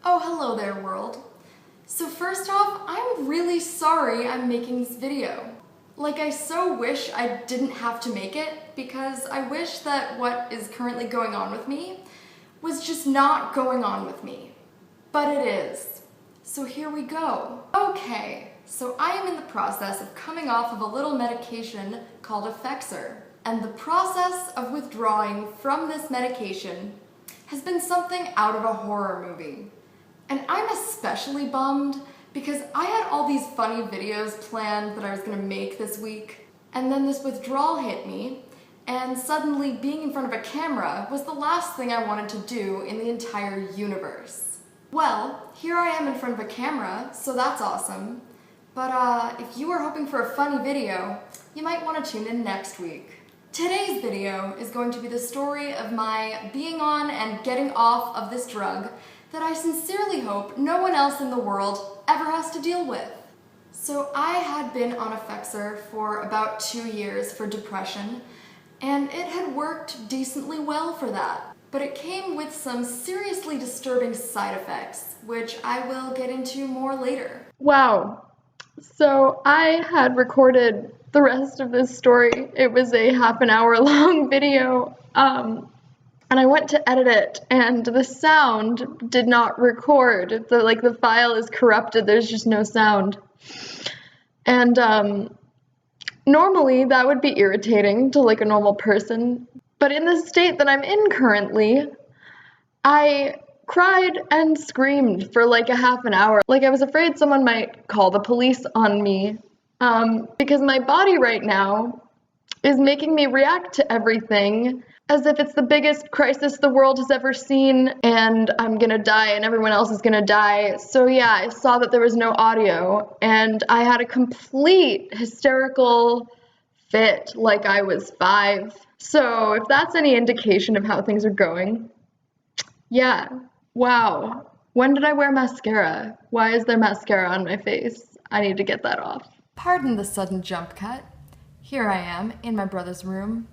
Oh, hello there, world. So first off, I'm really sorry I'm making this video. Like, I so wish I didn't have to make it, because I wish that what is currently going on with me was just not going on with me. But it is. So here we go. Okay, so I am in the process of coming off of a little medication called Effexor. And the process of withdrawing from this medication has been something out of a horror movie. And I'm especially bummed because I had all these funny videos planned that I was gonna make this week, and then this withdrawal hit me, and suddenly being in front of a camera was the last thing I wanted to do in the entire universe. Well, here I am in front of a camera, so that's awesome. But if you were hoping for a funny video, you might want to tune in next week. Today's video is going to be the story of my being on and getting off of this drug that I sincerely hope no one else in the world ever has to deal with. So I had been on Effexor for about 2 years for depression, and it had worked decently well for that. But it came with some seriously disturbing side effects, which I will get into more later. Wow. So I had recorded the rest of this story. It was a half an hour long video. And I went to edit it, and the sound did not record. The file is corrupted. There's just no sound. And normally that would be irritating to like a normal person. But in the state that I'm in currently, I cried and screamed for like a half an hour. Like, I was afraid someone might call the police on me because my body right now is making me react to everything as if it's the biggest crisis the world has ever seen, and I'm gonna die and everyone else is gonna die. So yeah, I saw that there was no audio, and I had a complete hysterical fit like I was 5. So if that's any indication of how things are going, yeah, wow. When did I wear mascara? Why is there mascara on my face? I need to get that off. Pardon the sudden jump cut. Here I am in my brother's room.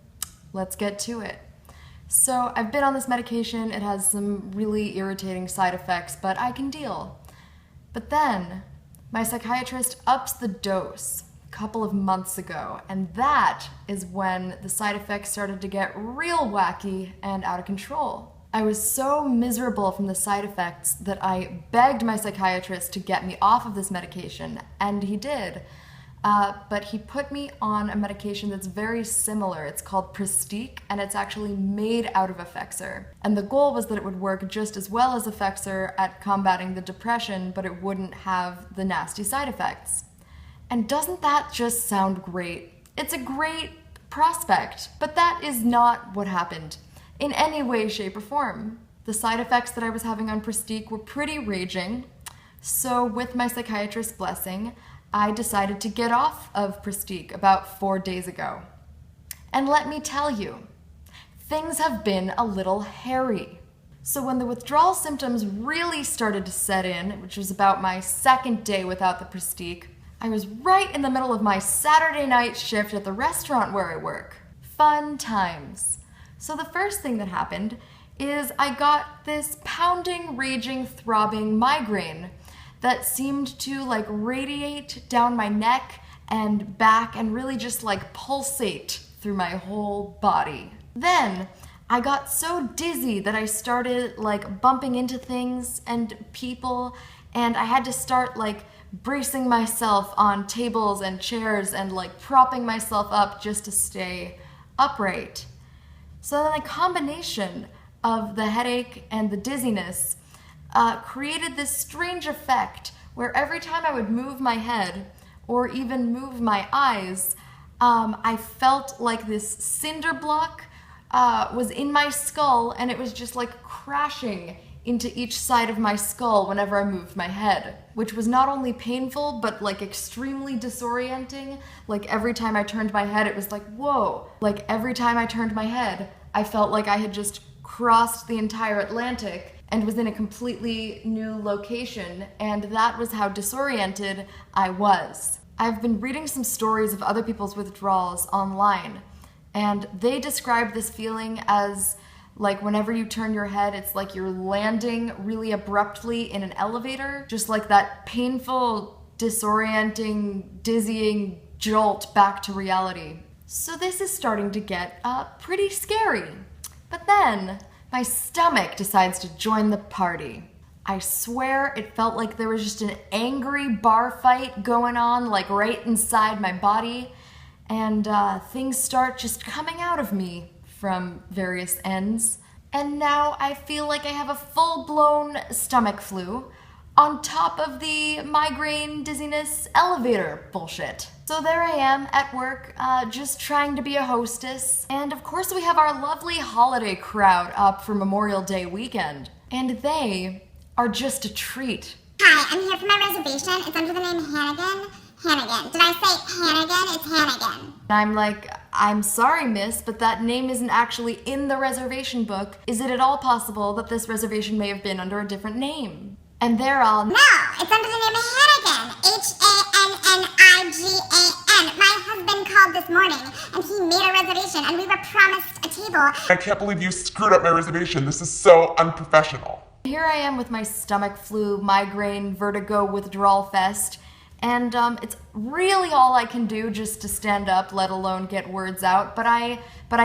Let's get to it. So I've been on this medication. It has some really irritating side effects, but I can deal. But then my psychiatrist ups the dose a couple of months ago, and that is when the side effects started to get real wacky and out of control. I was so miserable from the side effects that I begged my psychiatrist to get me off of this medication, and he did. But he put me on a medication that's very similar. It's called Pristiq, and it's actually made out of Effexor. And the goal was that it would work just as well as Effexor at combating the depression, but it wouldn't have the nasty side effects. And doesn't that just sound great? It's a great prospect, but that is not what happened in any way, shape, or form. The side effects that I was having on Pristiq were pretty raging, so with my psychiatrist's blessing, I decided to get off of Pristiq about 4 days ago. And let me tell you, things have been a little hairy. So when the withdrawal symptoms really started to set in, which was about my 2nd day without the Pristiq, I was right in the middle of my Saturday night shift at the restaurant where I work. Fun times. So the first thing that happened is I got this pounding, raging, throbbing migraine that seemed to like radiate down my neck and back and really just like pulsate through my whole body. Then I got so dizzy that I started like bumping into things and people, and I had to start like bracing myself on tables and chairs and like propping myself up just to stay upright. So then a combination of the headache and the dizziness created this strange effect where every time I would move my head or even move my eyes, I felt like this cinder block was in my skull, and it was just like crashing into each side of my skull whenever I moved my head, which was not only painful, but like extremely disorienting. Like every time I turned my head, it was like, whoa. Like every time I turned my head, I felt like I had just crossed the entire Atlantic and was in a completely new location, and that was how disoriented I was. I've been reading some stories of other people's withdrawals online, and they describe this feeling as Like whenever you turn your head, it's like you're landing really abruptly in an elevator, just like that painful, disorienting, dizzying jolt back to reality. So this is starting to get pretty scary. But then my stomach decides to join the party. I swear it felt like there was just an angry bar fight going on, like right inside my body, and things start just coming out of me from various ends. And now I feel like I have a full-blown stomach flu on top of the migraine, dizziness, elevator bullshit. So there I am at work, just trying to be a hostess. And of course we have our lovely holiday crowd up for Memorial Day weekend. And they are just a treat. Hi, I'm here for my reservation. It's under the name Hannigan. Hannigan. Did I say Hannigan? It's Hannigan. I'm like, I'm sorry, miss, but that name isn't actually in the reservation book. Is it at all possible that this reservation may have been under a different name? And they're all, No, it's under the name of Hannigan. Hannigan. My husband called this morning, and he made a reservation, and we were promised a table. I can't believe you screwed up my reservation. This is so unprofessional. Here I am with my stomach flu, migraine, vertigo, withdrawal fest, and it's really all I can do just to stand up, let alone get words out, but I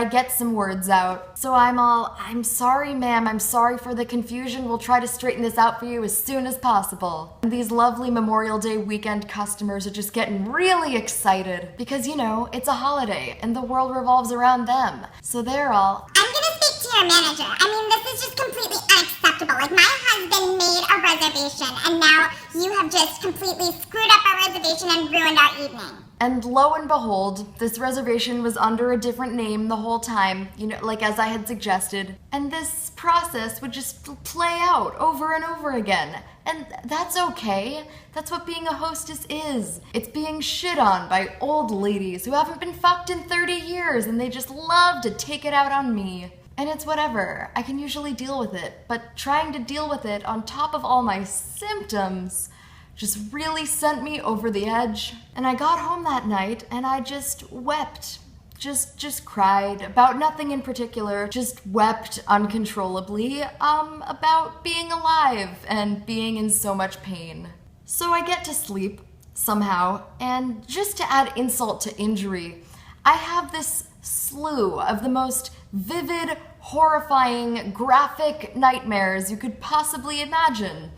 get some words out. So I'm sorry, ma'am, I'm sorry for the confusion. We'll try to straighten this out for you as soon as possible. And these lovely Memorial Day weekend customers are just getting really excited because, you know, it's a holiday and the world revolves around them. So they're all, I'm gonna speak to your manager. I mean, this is just completely unacceptable. Like, my husband made a reservation, and now you have just completely screwed up our reservation and ruined our evening. and lo and behold, this reservation was under a different name the whole time, you know, like as I had suggested. And this process would just play out over and over again. And that's okay. That's what being a hostess is. It's being shit on by old ladies who haven't been fucked in 30 years and they just love to take it out on me. And it's whatever. I can usually deal with it, but trying to deal with it on top of all my symptoms just really sent me over the edge. And I got home that night and I just wept. Just cried about nothing in particular, just wept uncontrollably about being alive and being in so much pain. So I get to sleep somehow, and just to add insult to injury, I have this slew of the most vivid, horrifying, graphic nightmares you could possibly imagine.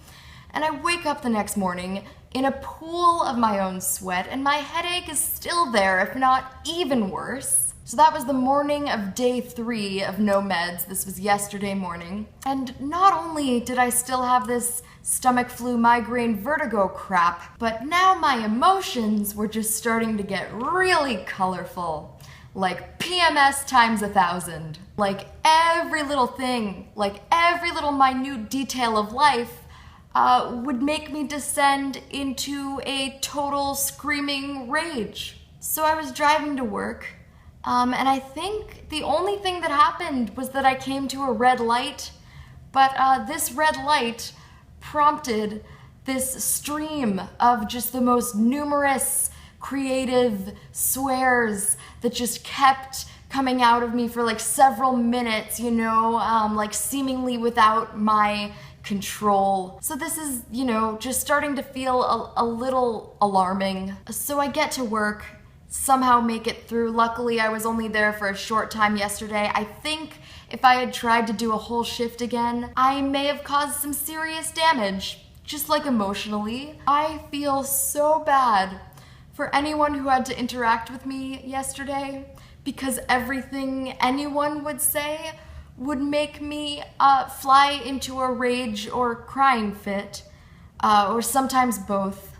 And I wake up the next morning in a pool of my own sweat, and my headache is still there, if not even worse. So that was the morning of day 3 of no meds. This was yesterday morning. And not only did I still have this stomach flu, migraine, vertigo crap, but now my emotions were just starting to get really colorful. Like PMS times 1,000. Like every little thing, like every little minute detail of life would make me descend into a total screaming rage. So I was driving to work, and I think the only thing that happened was that I came to a red light, but this red light prompted this stream of just the most numerous creative swears that just kept coming out of me for like several minutes, you know, like seemingly without my control. So this is, you know, just starting to feel a little alarming. So I get to work, somehow make it through. Luckily, I was only there for a short time yesterday. I think if I had tried to do a whole shift again, I may have caused some serious damage, just like emotionally. I feel so bad for anyone who had to interact with me yesterday, because everything anyone would say would make me fly into a rage or crying fit, or sometimes both.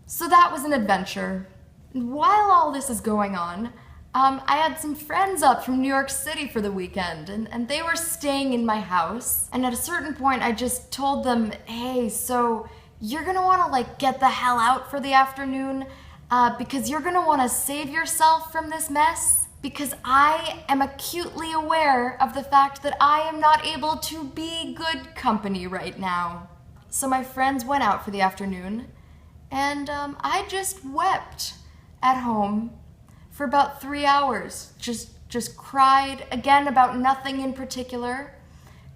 So that was an adventure. And while all this is going on, I had some friends up from New York City for the weekend, and they were staying in my house. And at a certain point, I just told them, hey, so you're gonna wanna like get the hell out for the afternoon, because you're gonna wanna save yourself from this mess. Because I am acutely aware of the fact that I am not able to be good company right now. So my friends went out for the afternoon, and I just wept at home for about 3 hours, just just cried, again about nothing in particular,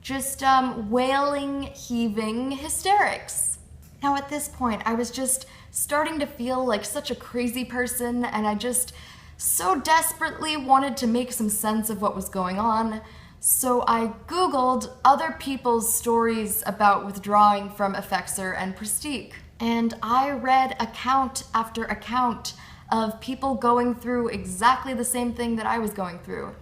just wailing, heaving hysterics. Now at this point, I was just starting to feel like such a crazy person, and I just so desperately wanted to make some sense of what was going on. So I Googled other people's stories about withdrawing from Effexor and Pristiq, and I read account after account of people going through exactly the same thing that I was going through.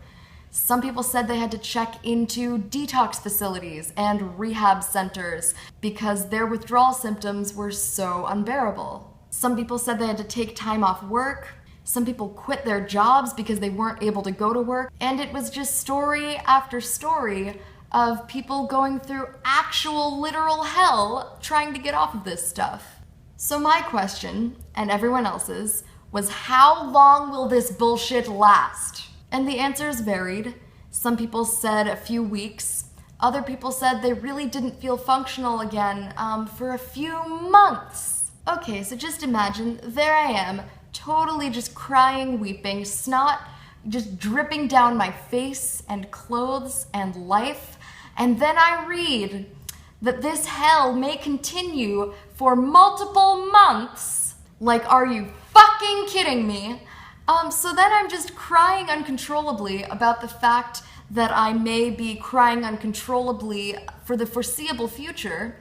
Some people said they had to check into detox facilities and rehab centers because their withdrawal symptoms were so unbearable. Some people said they had to take time off work. Some people quit their jobs because they weren't able to go to work. And it was just story after story of people going through actual literal hell trying to get off of this stuff. So my question, and everyone else's, was how long will this bullshit last? And the answers varied. Some people said a few weeks. Other people said they really didn't feel functional again for a few months. Okay, so just imagine, there I am, totally just crying, weeping, snot just dripping down my face and clothes and life. And then I read that this hell may continue for multiple months. Like, are you fucking kidding me? So then I'm just crying uncontrollably about the fact that I may be crying uncontrollably for the foreseeable future.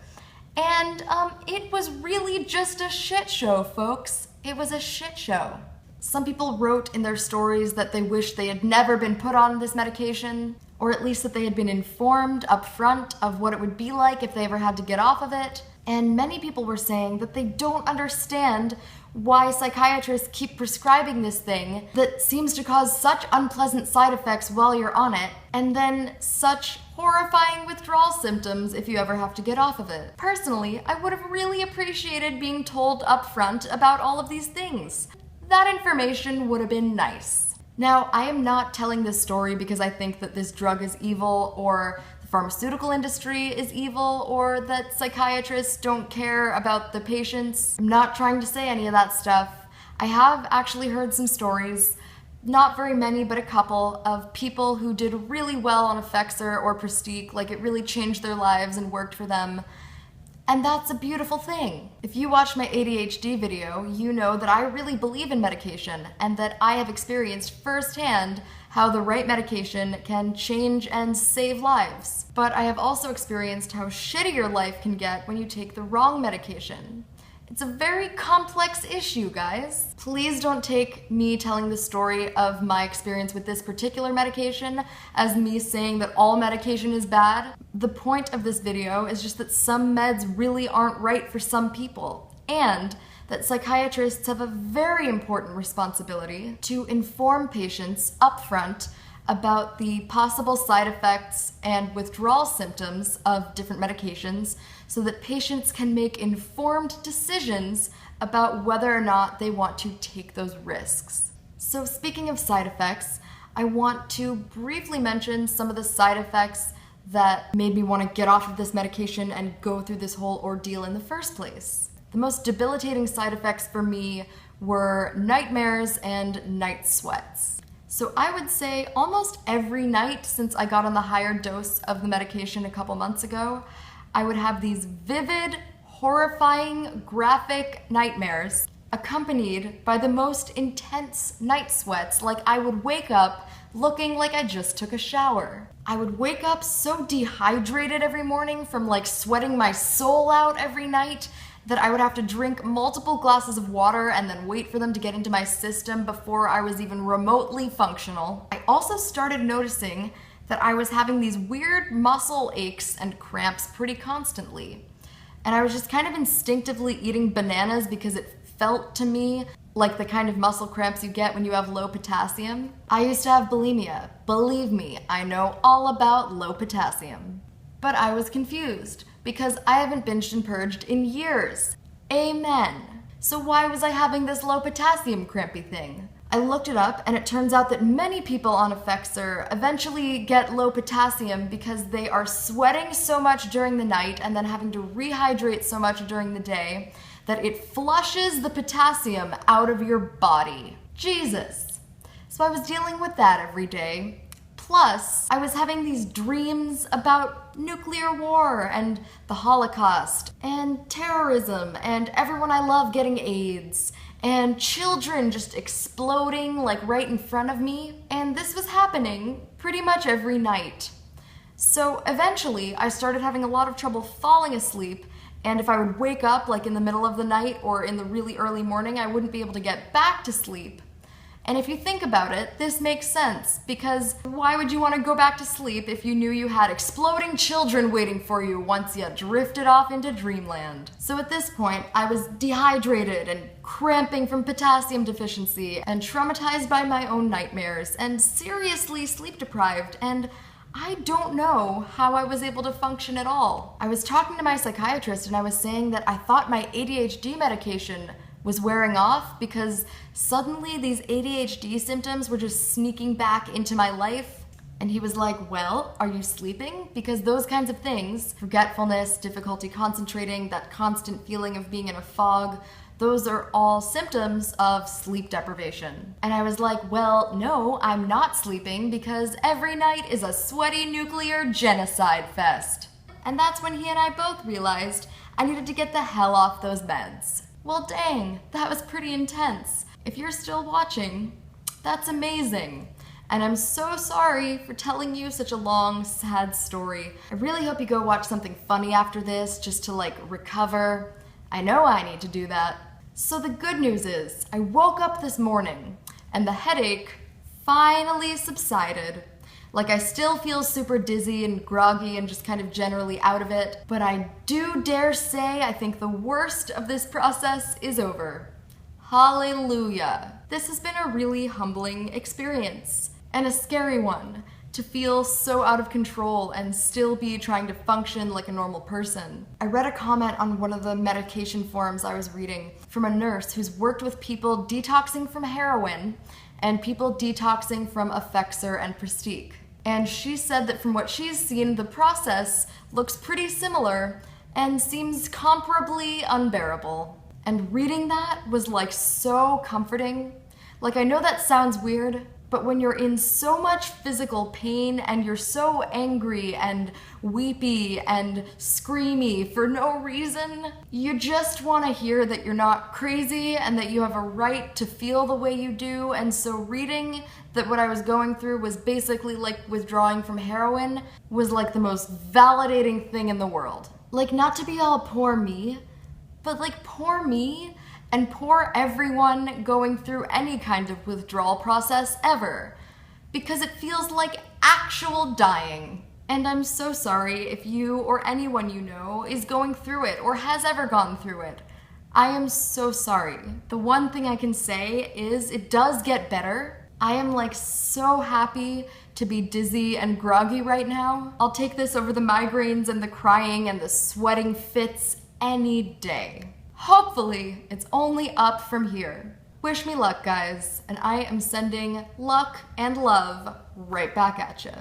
And it was really just a shit show, folks. It was a shit show. Some people wrote in their stories that they wished they had never been put on this medication, or at least that they had been informed up front of what it would be like if they ever had to get off of it. And many people were saying that they don't understand why psychiatrists keep prescribing this thing that seems to cause such unpleasant side effects while you're on it, and then such horrifying withdrawal symptoms if you ever have to get off of it. Personally, I would have really appreciated being told up front about all of these things. That information would have been nice. Now, I am not telling this story because I think that this drug is evil, or the pharmaceutical industry is evil, or that psychiatrists don't care about the patients. I'm not trying to say any of that stuff. I have actually heard some stories, not very many, but a couple, of people who did really well on Effexor or Pristiq, like it really changed their lives and worked for them. And that's a beautiful thing. If you watched my ADHD video, you know that I really believe in medication, and that I have experienced firsthand how the right medication can change and save lives. But I have also experienced how shitty your life can get when you take the wrong medication. It's a very complex issue, guys. Please don't take me telling the story of my experience with this particular medication as me saying that all medication is bad. The point of this video is just that some meds really aren't right for some people, and that psychiatrists have a very important responsibility to inform patients upfront about the possible side effects and withdrawal symptoms of different medications so that patients can make informed decisions about whether or not they want to take those risks. So speaking of side effects, I want to briefly mention some of the side effects that made me want to get off of this medication and go through this whole ordeal in the first place. The most debilitating side effects for me were nightmares and night sweats. So I would say almost every night since I got on the higher dose of the medication a couple months ago, I would have these vivid, horrifying, graphic nightmares accompanied by the most intense night sweats. Like, I would wake up looking like I just took a shower. I would wake up so dehydrated every morning from like sweating my soul out every night that I would have to drink multiple glasses of water and then wait for them to get into my system before I was even remotely functional. I also started noticing that I was having these weird muscle aches and cramps pretty constantly. And I was just kind of instinctively eating bananas because it felt to me like the kind of muscle cramps you get when you have low potassium. I used to have bulimia. Believe me, I know all about low potassium. But I was confused because I haven't binged and purged in years. Amen. So why was I having this low potassium crampy thing? I looked it up, and it turns out that many people on Effexor eventually get low potassium because they are sweating so much during the night and then having to rehydrate so much during the day that it flushes the potassium out of your body. Jesus. So I was dealing with that every day. Plus, I was having these dreams about nuclear war and the Holocaust and terrorism and everyone I love getting AIDS and children just exploding like right in front of me. And this was happening pretty much every night. So eventually, I started having a lot of trouble falling asleep, and if I would wake up like in the middle of the night or in the really early morning, I wouldn't be able to get back to sleep. And if you think about it, this makes sense, because why would you want to go back to sleep if you knew you had exploding children waiting for you once you drifted off into dreamland? So at this point, I was dehydrated and cramping from potassium deficiency and traumatized by my own nightmares and seriously sleep deprived, and I don't know how I was able to function at all. I was talking to my psychiatrist and I was saying that I thought my ADHD medication was wearing off because suddenly these ADHD symptoms were just sneaking back into my life. And he was like, well, are you sleeping? Because those kinds of things, forgetfulness, difficulty concentrating, that constant feeling of being in a fog, those are all symptoms of sleep deprivation. And I was like, well, no, I'm not sleeping because every night is a sweaty nuclear genocide fest. And that's when he and I both realized I needed to get the hell off those meds. Well, dang, that was pretty intense. If you're still watching, that's amazing. And I'm so sorry for telling you such a long, sad story. I really hope you go watch something funny after this just to recover. I know I need to do that. So the good news is, I woke up this morning and the headache finally subsided. I still feel super dizzy and groggy and just kind of generally out of it, but I do dare say I think the worst of this process is over. Hallelujah. This has been a really humbling experience and a scary one. To feel so out of control and still be trying to function like a normal person. I read a comment on one of the medication forums I was reading from a nurse who's worked with people detoxing from heroin and people detoxing from Effexor and Pristiq. And she said that from what she's seen, the process looks pretty similar and seems comparably unbearable. And reading that was so comforting. I know that sounds weird, but when you're in so much physical pain and you're so angry and weepy and screamy for no reason, you just want to hear that you're not crazy and that you have a right to feel the way you do. And so reading that what I was going through was basically like withdrawing from heroin was the most validating thing in the world. Not to be all poor me, but poor me and poor everyone going through any kind of withdrawal process ever, because it feels like actual dying. And I'm so sorry if you or anyone you know is going through it or has ever gone through it. I am so sorry. The one thing I can say is it does get better. I am so happy to be dizzy and groggy right now. I'll take this over the migraines and the crying and the sweating fits any day. Hopefully, it's only up from here. Wish me luck, guys, and I am sending luck and love right back at ya.